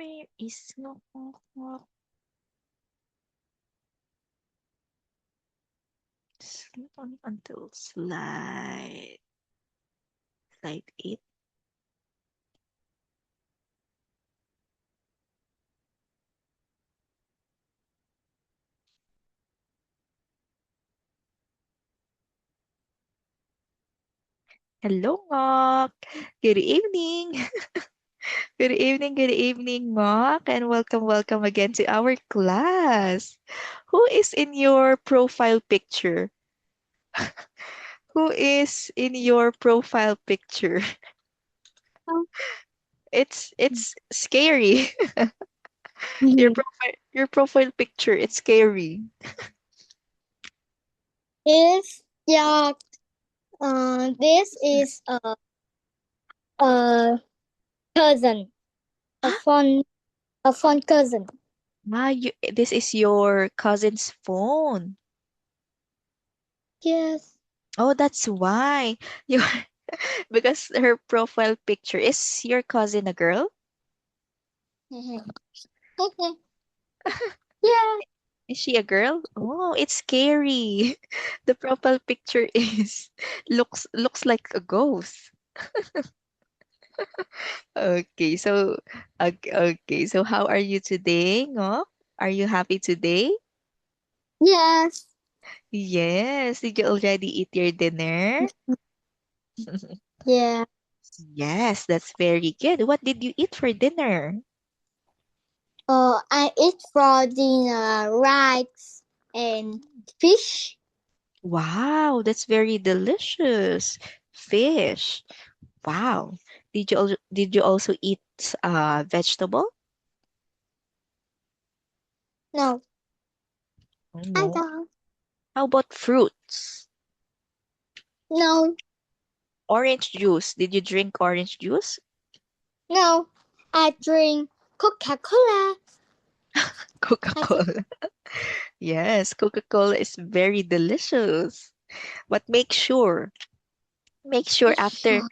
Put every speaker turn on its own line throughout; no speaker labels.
Where is sleep on until slide 8? Hello, Ngok. Good evening. Good evening, Ngok, and welcome again to our class. Who is in your profile picture? Who is in your profile picture?
Oh.
It's scary. Your profile picture, it's scary.
Is your this is a cousin, a
Huh?
phone cousin.
This is your cousin's phone.
Yes.
Oh, that's why. You because her profile picture is your cousin a girl?
Okay. Yeah.
Is she a girl? Oh, it's scary. The profile picture is looks like a ghost. Okay, so how are you today, Ngo? Are you happy today?
Yes.
Yes. Did you already eat your dinner?
Yeah.
Yes, that's very good. What did you eat for dinner?
I eat for dinner rice and fish.
Wow, that's very delicious. Fish. Wow. Did you also eat vegetable?
No,
Oh,
I
no.
don't.
How about fruits?
No,
Orange juice. Did you drink orange juice?
no. I drink Coca-Cola. I drink.
Coca-Cola. Yes, Coca-Cola is very delicious. But make sure after
Yeah.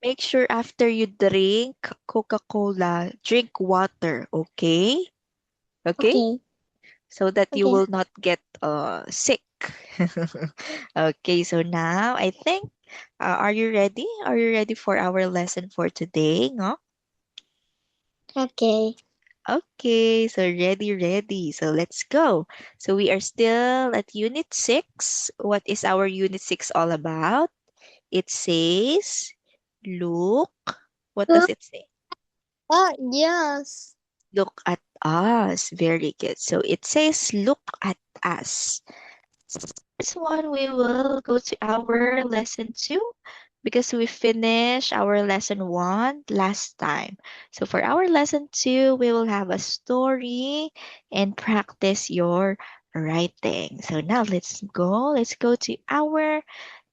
make sure after you drink Coca-Cola, drink water, okay? Okay?
Okay.
So that you
Okay.
will not get sick. Okay, so now I think are you ready? Are you ready for our lesson for today, no?
Okay.
Okay, so ready. So let's go. So we are still at Unit 6. What is our Unit 6 all about? It says, look. What does it say?
Oh yes.
Look at us. Very good. So it says, look at us. This one we will go to our lesson 2 because we finished our lesson 1 last time. So for our lesson 2, we will have a story and practice your writing. So now let's go. Let's go to our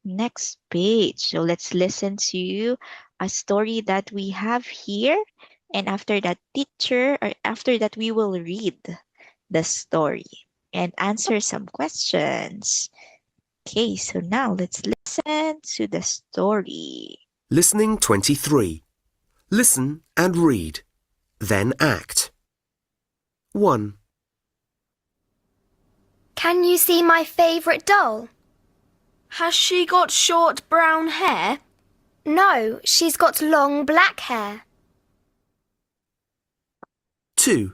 next page. So let's listen to a story that we have here. And after that, after that, we will read the story and answer some questions. Okay, so now let's listen to the story.
Listening 23. Listen and read. Then act. 1,
Can you see my favourite doll?
Has she got short brown hair?
No, she's got long black hair.
2,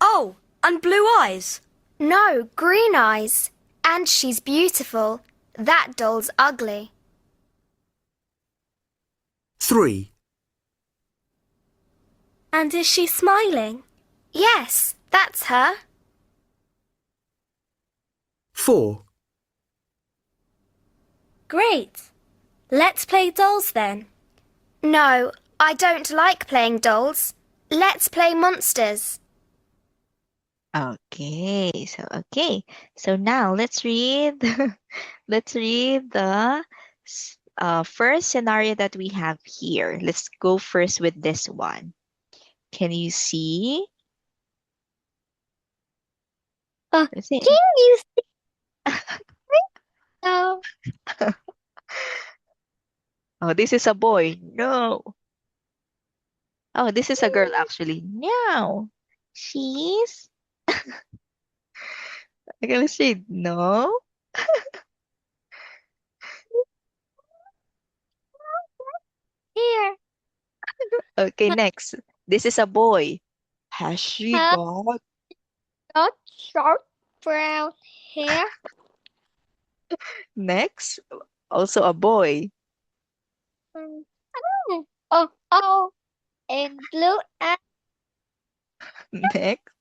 Oh, and blue eyes.
No, green eyes. And she's beautiful. That doll's ugly.
3,
And is she smiling?
Yes, that's her.
4,
Great. Let's play dolls then.
No, I don't like playing dolls. Let's play monsters.
Okay. So now let's read let's read the first scenario that we have here. Let's go first with this one. Can you see? Let's see.
Can you see now?
Oh, this is a boy. No. Oh, this is a girl actually. Meow. She's. Okay, let's read. No.
Here.
Okay, next. This is a boy. Has she
Has
got?
got short brown hair.
Next. Also a boy.
Mm. Oh, and blue eyes.
Next.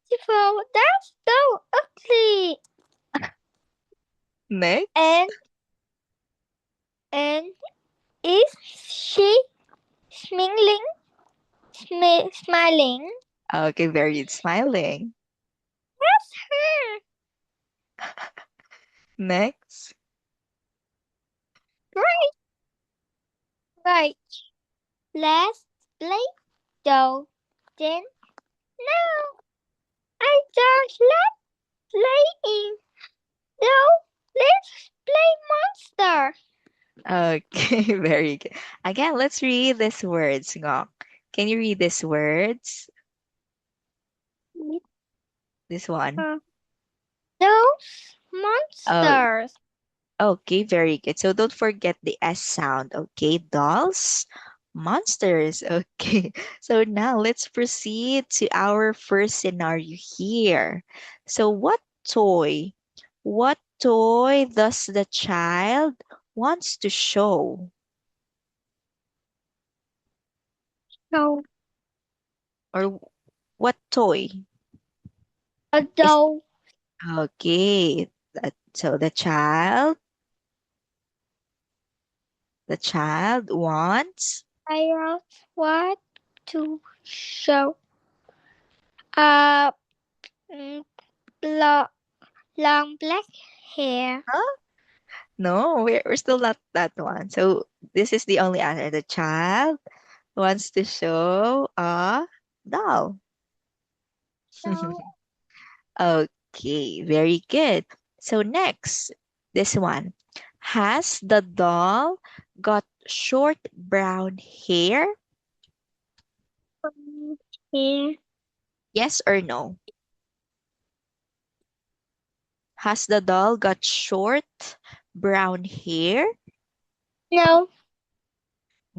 Beautiful. That's so ugly.
Next.
And is she smiling? Smiling?
Okay, very smiling.
That's her.
Next.
Great. Right. Let's play though. Then no, I don't like playing. No, let's play monster.
Okay, very good. Again, let's read these words, Ngok. Can you read these words? This one.
Those
Oh,
monsters.
okay, very good. So don't forget the S sound, okay? Dolls, monsters, okay. So now let's proceed to our first scenario here. So what toy does the child wants to show?
No,
Or what toy?
a
Is
doll.
okay. So the child wants.
I don't want to show a mm, lo- long black hair.
Huh? No, we're still not that one. So this is the only answer. The child wants to show a doll.
No,
Okay, very good. So next, this one. Has the doll got short brown hair?
hair.
Yes or no? Has the doll got short brown hair?
No,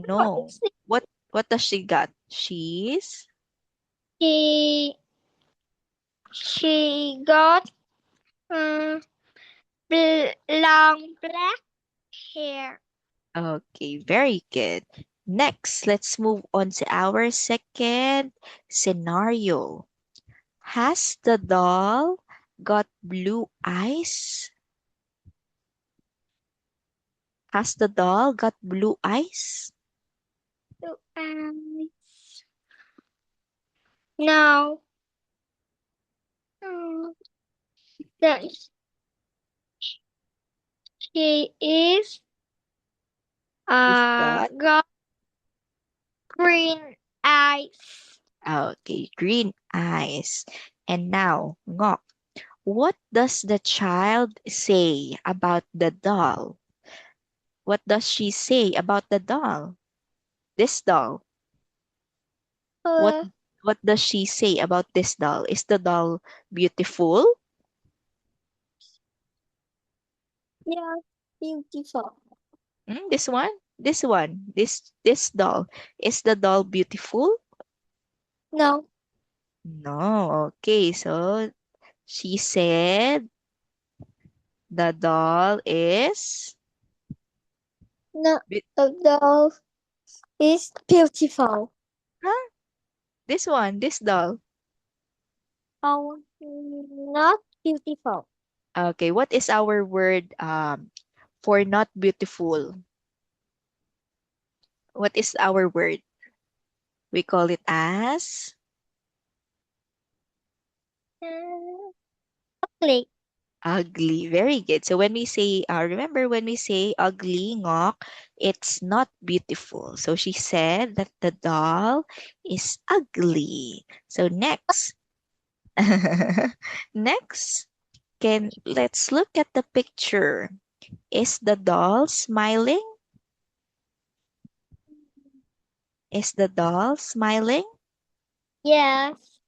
what
No.
is it?
What does she got? She's
She she got um, long black hair.
okay, very good. Next, let's move on to our second scenario. Has the doll got blue eyes? Has the doll got blue eyes?
So, no. Um, that she is
She's got
got green eyes.
okay, green eyes. And now, Ngok, what does the child say about the doll? What does she say about the doll? This doll. What
Uh,
what does she say about this doll? Is the doll beautiful?
yeah, beautiful.
This one? This one? This doll. Is the doll beautiful?
No,
No. Okay, so she said the doll is
no,
Be-
the doll is beautiful.
huh? This one, this doll.
Oh, not beautiful.
Okay, what is our word for not beautiful? What is our word? We call it as
Ugly.
ugly. Very good. So when we say, remember when we say ugly, ngok, it's not beautiful. So she said that the doll is ugly. So next. Next, let's look at the picture. Is the doll smiling? Is the doll smiling?
Yes.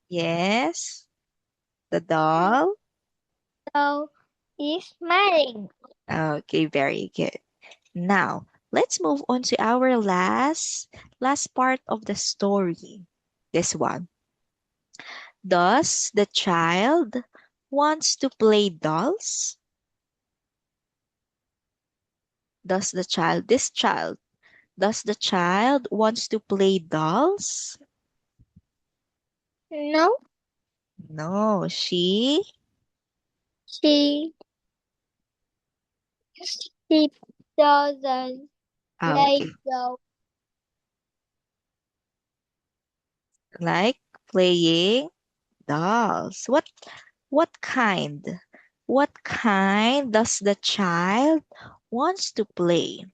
Yes. The doll?
So he's smiling.
Okay, very good. Now, let's move on to our last part of the story. This one. Does the child wants to play dolls? Does the child wants to play dolls?
No,
No, she
she doesn't like
okay,
the
like playing dolls. What kind? What kind does the child wants to play?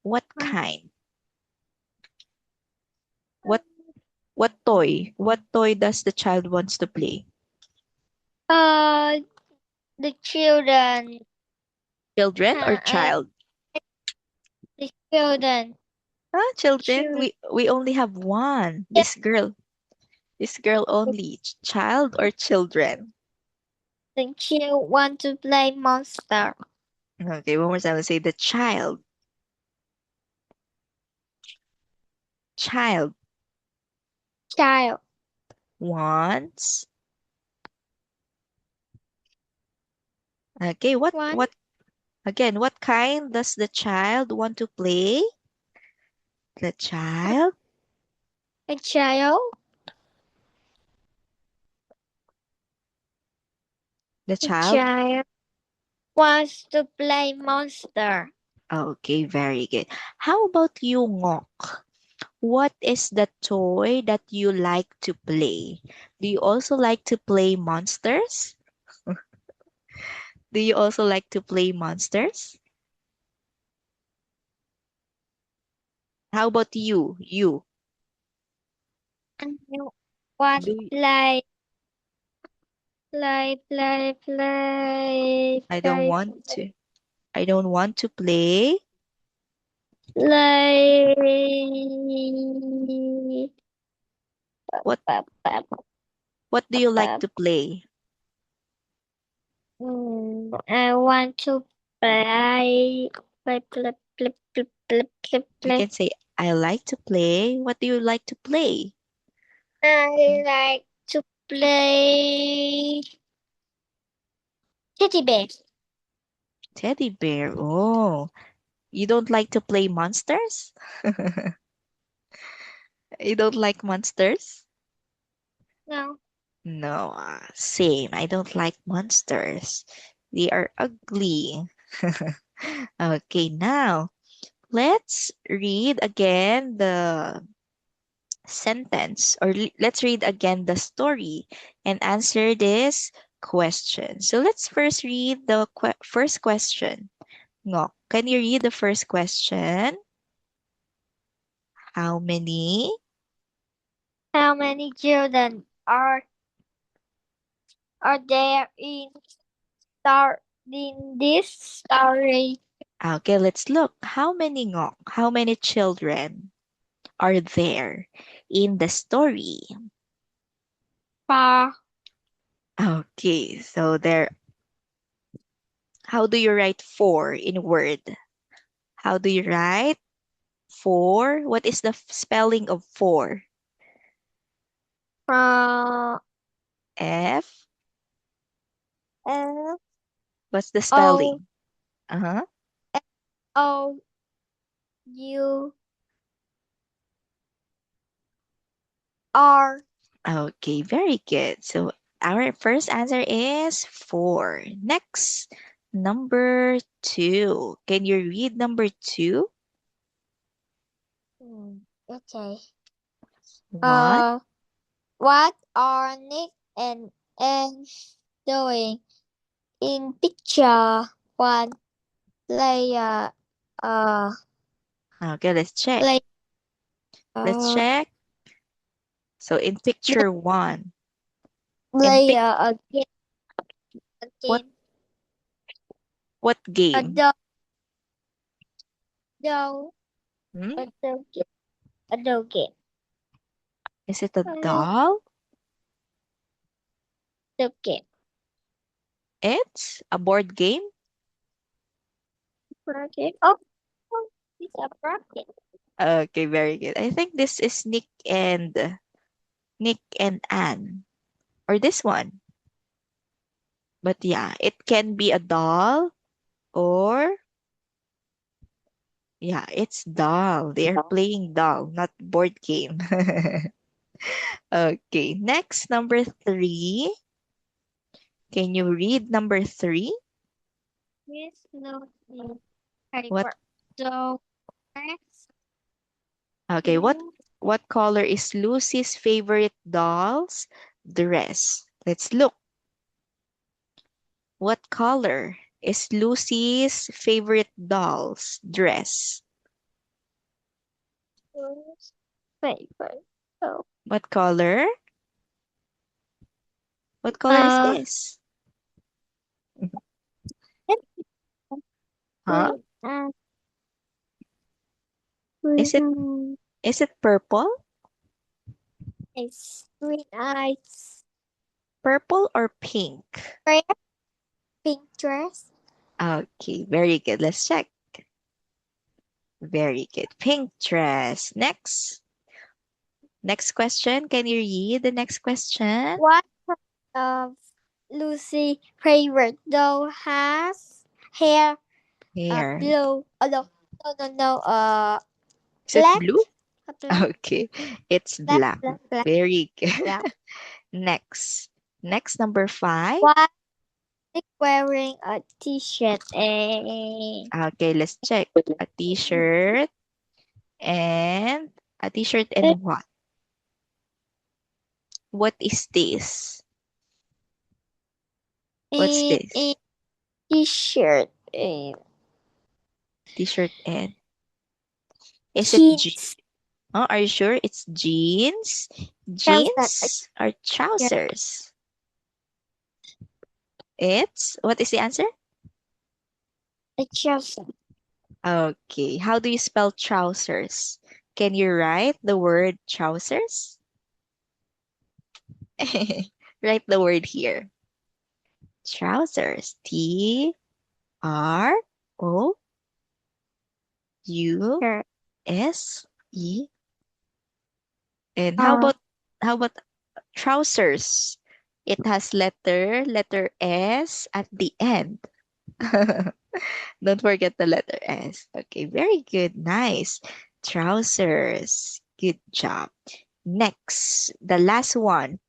What kind? What what toy? What toy does the child wants to play?
uh the children
Children or
uh,
child?
the children
Ah, children.
children
We only have one. This girl. This girl only. Child or children?
the child want to play monster.
Okay, one more time. Let's say the child. Child
Child
wants. Okay,
want
what again? What kind does the child want to play? The child.
a child
The
a
child.
child wants to play monster.
Okay, very good. How about you, Ngok? What is the toy that you like to play? Do you also like to play monsters? Do you also like to play monsters? How about you? You.
And you want
Do you, I don't
play,
want to. I don't want to play.
play.
What what do you like to play?
I want to
You
play.
can say I like to play. What do you like to play?
I like to play teddy bear.
Teddy bear. Oh, you don't like to play monsters? You don't like monsters?
No,
No, same. I don't like monsters. They are ugly. Okay, now let's read again the sentence, or let's read again the story and answer this question. So let's first read the first question. Ngok, can you read the first question? How many?
how many children are there in this story?
Okay, let's look. How many, Ngok? How many children are there in the story?
For
Okay, so there. How do you write four in word? How do you write four? What is the spelling of four?
from
F.
F
What's the
O
spelling? Uh-huh.
O U R.
Okay, very good. So our first answer is four. Next, number two. Can you read number two?
Okay.
What?
What are Nick and Anne doing in picture one? Play
Okay, let's check.
play
Let's
uh
check. So in picture one, in
play
pic
again
what
again.
what
A
game?
doll
Hmm?
A doggy. A doggy.
Is it a doll?
Doggy.
It's a board game?
Rocket. Oh, it's a rocket.
Okay, very good. I think this is Nick and Anne. Or this one. But yeah, it can be a doll or yeah, it's doll. They are playing doll, not board game. Okay, next, number 3. Can you read number 3?
Yes, no, no.
What?
So, next,
Okay, what color is Lucy's favorite doll's dress? Let's look. What color is Lucy's favorite doll's dress?
paper. So,
What color? What color is
uh,
this? Huh?
green and
Is it
green
is it purple?
eyes. Green eyes.
Purple or pink?
Red pink dress.
Okay, very good. Let's check. Very good. Pink dress. Next. Next question. Can you read the next question?
What of Lucy favorite doll has hair
Here.
blue? Oh no.
Is it
Black.
blue?
Black.
Okay. It's
Black.
black.
Black. Black.
Very good.
Black.
Next. Next, number 5.
What is wearing a t-shirt?
Okay, let's check. A t-shirt and a t-shirt and what? What is this? What's
A
this?
t-shirt.
T-shirt and is it
Jeans.
Oh, are you sure it's jeans?
Trousers.
Jeans or trousers? It's what is the answer?
A trouser.
Okay, how do you spell trousers? Can you write the word trousers? Write the word here. Trousers. Trouse. And
Uh,
how about trousers? It has letter S at the end. Don't forget the letter S. Okay, very good. Nice. Trousers. Good job. Next, the last one.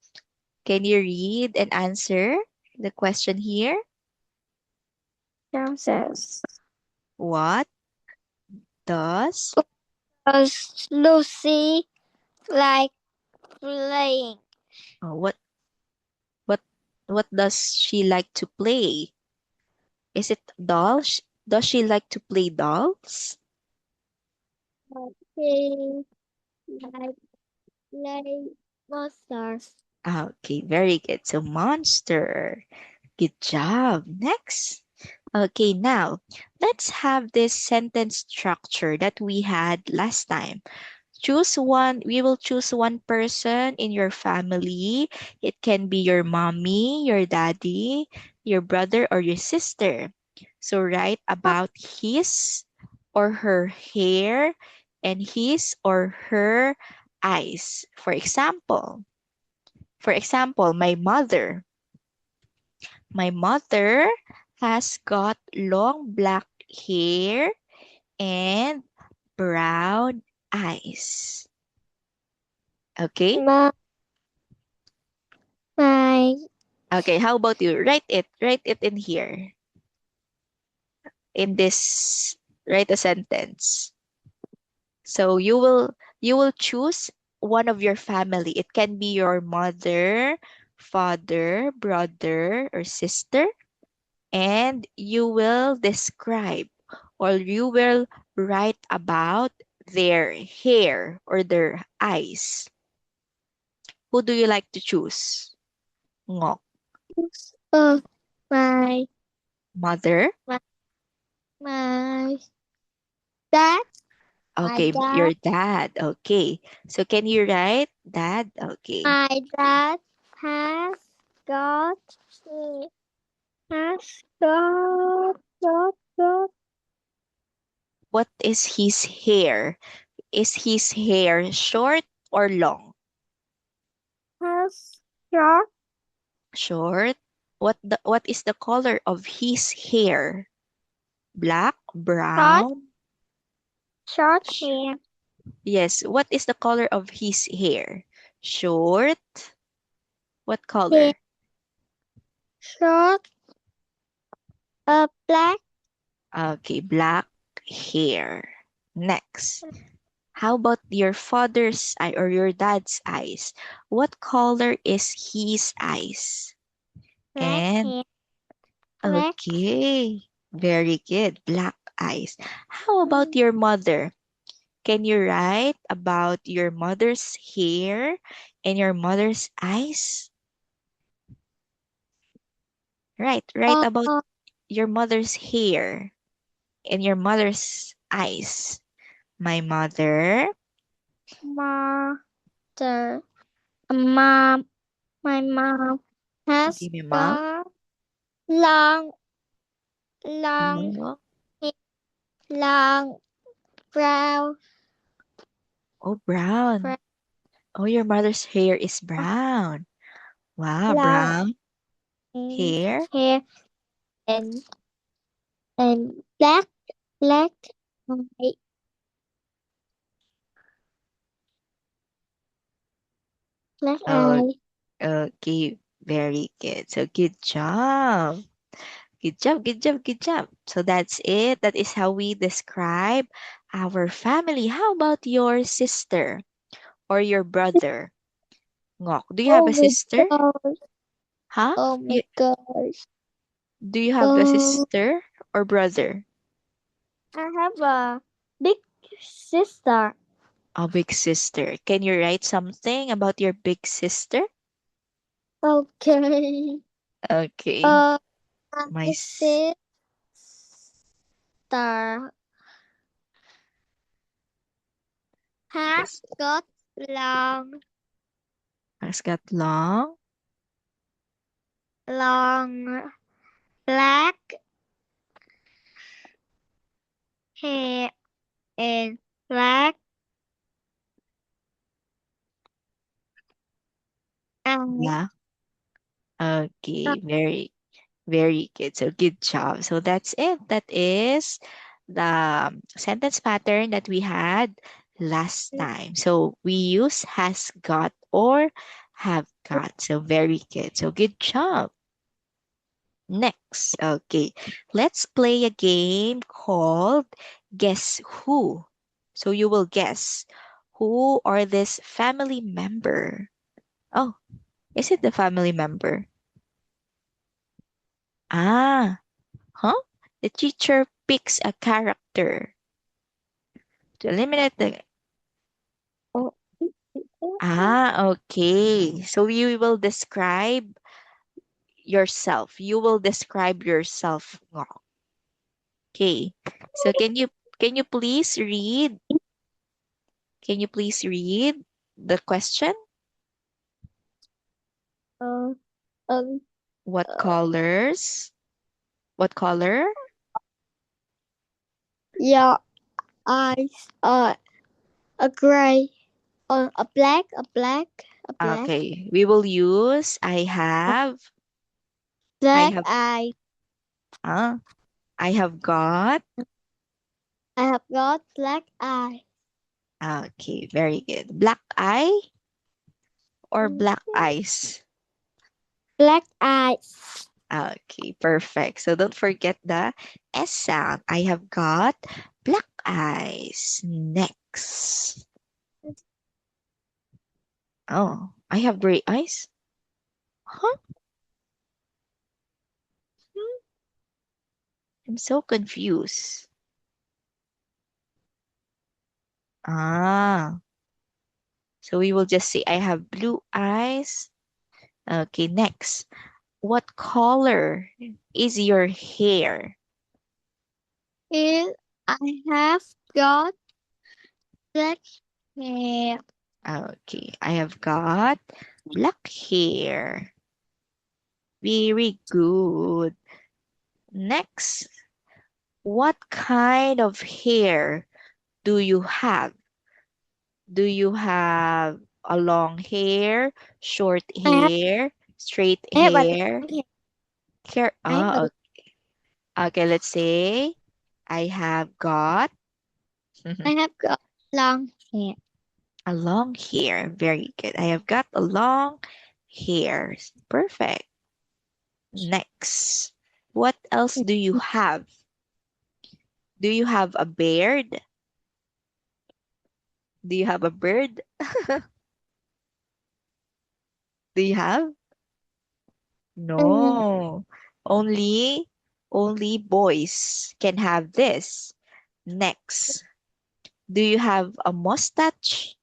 Can you read and answer the question here?
trousers.
What does
Does Lucy like playing?
oh, what what does she like to play? Is it dolls? Does she like to play dolls?
Okay, like play monsters.
Okay, very good. So monster. Good job. Next. Okay, now let's have this sentence structure that we had last time. Choose one. We will choose one person in your family. It can be your mommy, your daddy, your brother, or your sister. So write about his or her hair and his or her eyes. For example, my mother. My mother has got long black hair and brown eyes. Okay?
My
Okay, how about you? Write it. Write it in here. In this, write a sentence. So you will choose one of your family. It can be your mother, father, brother, or sister. And you will describe or you will write about their hair or their eyes. Who do you like to choose? Ngok.
oh my
Mother,
my dad.
Okay,
dad.
your dad. Okay. So can you write dad? Okay.
My dad has got has got
What is his hair? Is his hair short or long?
has got
Short. What is the color of his hair? Black,
short
brown?
short hair.
Yes. What is the color of his hair? Short. What
Hair
color?
short black.
Okay, black hair. Next. How about your father's eye or your dad's eyes? What color is his eyes?
Black
And
hair. Black.
okay, very good. Black eyes. How about
Mm.
your mother? Can you write about your mother's hair and your mother's eyes? Write about
Uh,
your mother's hair and your mother's eyes. My mother,
mother. Mom. My mom has
give me mom.
got long, long,
No.
long brown,
Oh, brown.
brown,
Oh, your mother's hair is brown. Wow,
long
brown hair.
hair and black, black, white, black
Oh,
eye.
okay, very good. So good job. Good job, good job, good job. So that's it. That is how we describe our family. How about your sister or your brother? Ngok, do you have
Oh
a
my
sister?
gosh!
Huh?
Oh my
You,
gosh!
do you have a
Oh,
sister or brother?
I have a big sister.
A big sister. Can you write something about your big sister?
Okay.
Okay.
Uh,
My
my
s-
sister has
yes,
got long,
has got long.
long black hair and black eyes.
Yeah. Okay. Very, very good. So good job. So that's it. That is the sentence pattern that we had last time. So we use has got or have got. So very good. So good job. Next, okay, let's play a game called Guess Who. So you will guess who are this family member. Oh, is it the family member? Ah, huh? The teacher picks a character to eliminate the.
Oh,
Ah, okay. So you will describe yourself. You will describe yourself. Okay. So can you please read? Can you please read the question?
uh, um,
What
uh,
colors? What color?
your eyes are a gray, a black,
Okay, we will use I
black
have
eye.
uh, I have got.
I have got black eye.
Okay, very good. Black eye or black eyes?
Black eyes.
Okay, perfect. So don't forget the S sound. I have got black eyes. Next. Oh, I have gray eyes. Huh? Hmm, I'm so confused. Ah, so we will just say I have blue eyes. Okay, next. What color is your hair?
Here I have got Black hair.
Okay, I have got black hair. Very good. Next, what kind of hair do you have? Do you have a long hair, short
I have,
hair, straight
I have a
hair?
long hair.
Hair.
I have
Oh, okay. Let's say I have got
I have got long hair.
a long hair. Very good. I have got a long hair. Perfect. Next, what else do you have? Do you have a beard? Do you have a bird? Do you have?
Mm,
No. Only boys can have this. Next, do you have a mustache?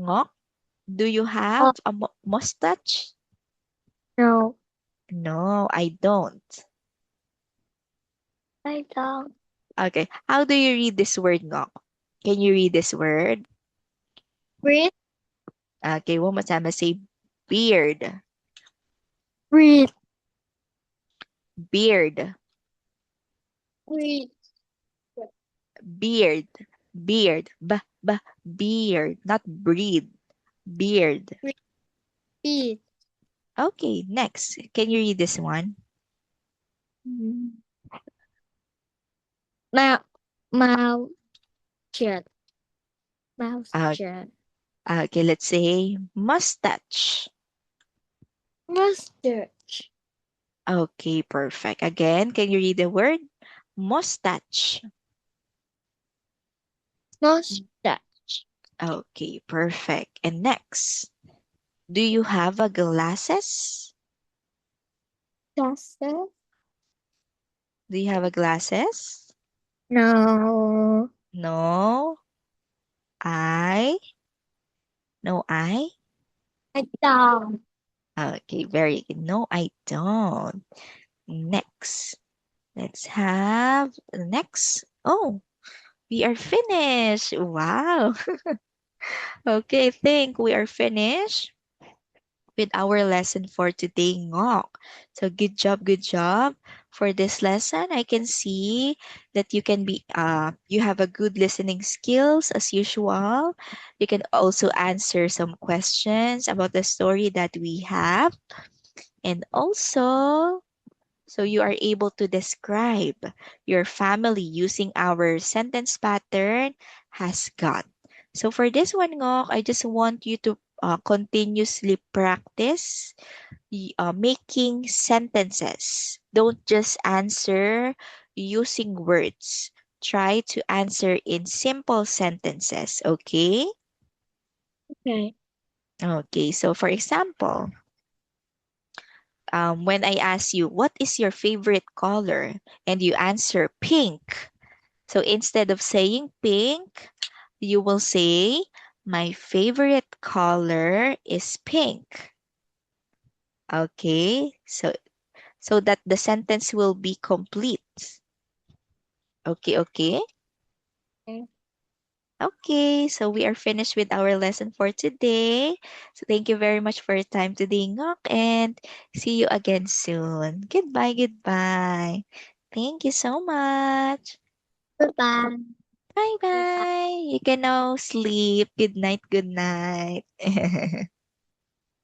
Ngok, do you
oh,
have a mustache?
no,
No, I don't.
I don't.
Okay, how do you read this word, Ngok? Can you read this word?
Breathe,
Okay, one more time. I say beard.
breathe,
Beard.
breathe,
Beard. Beard. Beard. Not breed. Beard.
breathe.
Okay, next. Can you read this one?
Mm. Mouth, mouth, shut, mouth,
Uh,
shut.
okay, let's say mustache.
Mustache,
Okay, perfect. Again, can you read the word? Mustache.
mustache,
Okay, perfect. And next, do you have a glasses?
glasses.
Do you have a glasses?
No,
No. I. No, I.
I don't.
Okay, very good. No, I don't. Next, let's have the next. Oh, we are finished. Wow. Okay, I think we are finished with our lesson for today, Ngok. So good job for this lesson. I can see that you have a good listening skills as usual. You can also answer some questions about the story that we have. And also, so you are able to describe your family using our sentence pattern has got. So for this one, Ngok, I just want you to continuously practice making sentences. Don't just answer using words. Try to answer in simple sentences, okay?
Okay.
Okay, so for example, when I ask you, what is your favorite color? And you answer pink. So instead of saying pink, you will say, my favorite color is pink. Okay, so that the sentence will be complete. Okay.
Okay.
Okay, so we are finished with our lesson for today. So thank you very much for your time today, Ngok, and see you again soon. Goodbye. Thank you so much.
Goodbye.
Bye
Goodbye.
bye. You can now sleep. Good night.